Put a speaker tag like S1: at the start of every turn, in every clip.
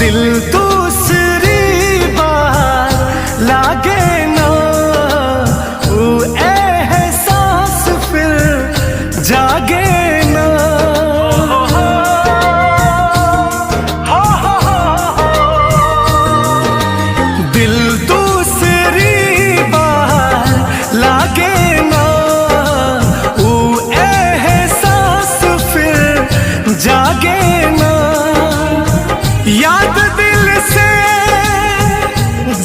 S1: दिल दूसरी बार लागे ना, वो एहसास फिर जागे ना। दिल दूसरी बार लागे ना, वो एहसास फिर जागे ना। याद दिल से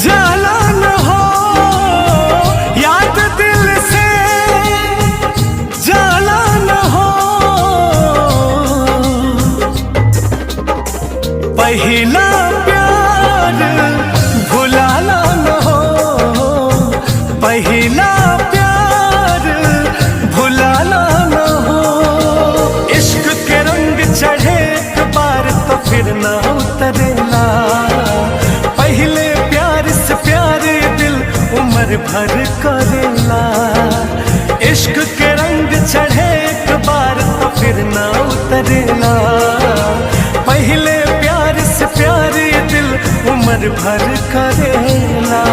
S1: जाला न हो, याद दिल से जाला न हो। पहला प्यार भुलाना न हो, पहला प्यार भुलाना न हो। इश्क के रंग चढ़े एक बार तो फिर ना उतरेला, पहले प्यार से प्यार दिल उम्र भर करेला। इश्क के रंग चढ़े एक बार तो फिर ना उतरेला, पहले प्यार से प्यार दिल उम्र भर करेला।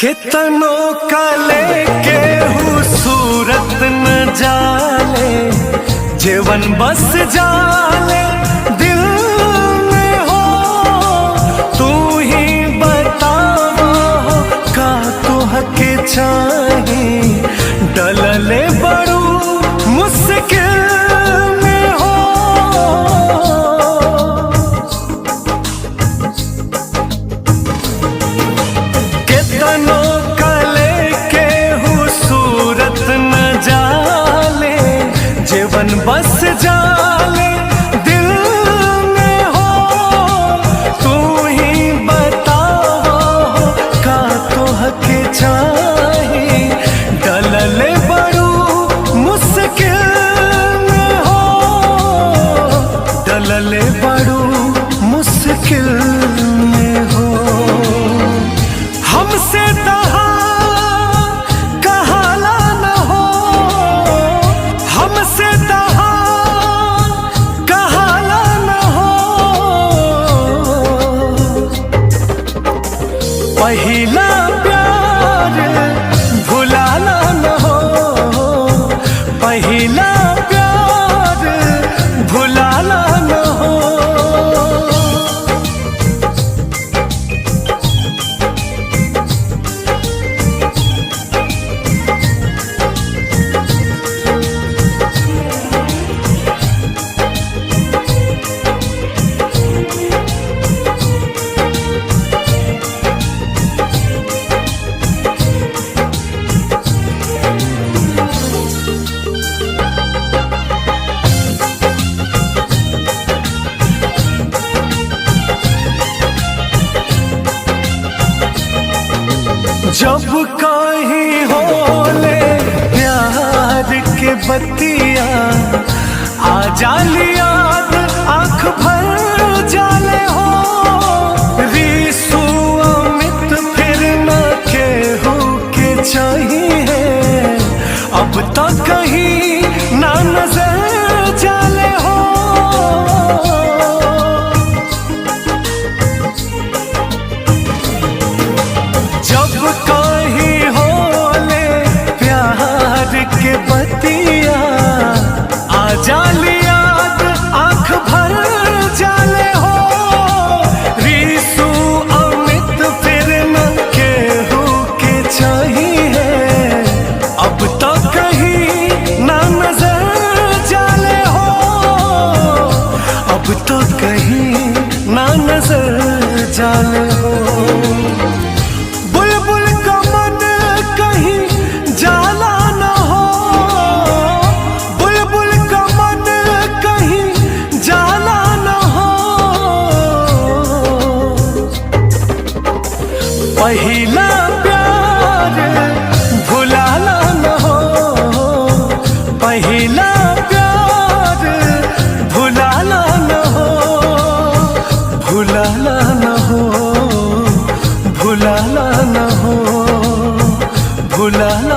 S1: कितनों का लेके हूँ सूरत न जाले, जीवन बस जाले दिल में हो। तू ही बतावा हो का तुह के चाहे, डलले बड़ू मुश्किल में हो। कितनों का लेके हूँ सूरत न जाले, जीवन बस जाले दिल में हो। तू ही बतावा हो का तुह के चाहे, डलले बड़ू मुश्किल में हो, डलले बड़ू मुश्किल में हो। हमसे तहा कहाला न हो, हमसे तहा कहाला न हो। पहला प्यार भुलाना न हो, पहला प्यार भुलाना न हो। जब कहीं होले प्यार के बतिया, आ जाली याद आँख भर जाले हो। रीसू अमित फिर न केहू के चाहिए, अब तो कहीं ना नजर जाले हो। जब कहीं होले प्यार के बतिया, आ जाली याद आँख भर जाले हो। रीसू अमित फिर न केहू के चाहिए, अब तो कहीं ना नजर जाले हो, अब तो कहीं ना नजर जाले हो। बुलबुल का मन कहीं जाला न हो, बुलबुल का मन कहीं जाला न हो। पहला प्यार भुलाना न हो, भुला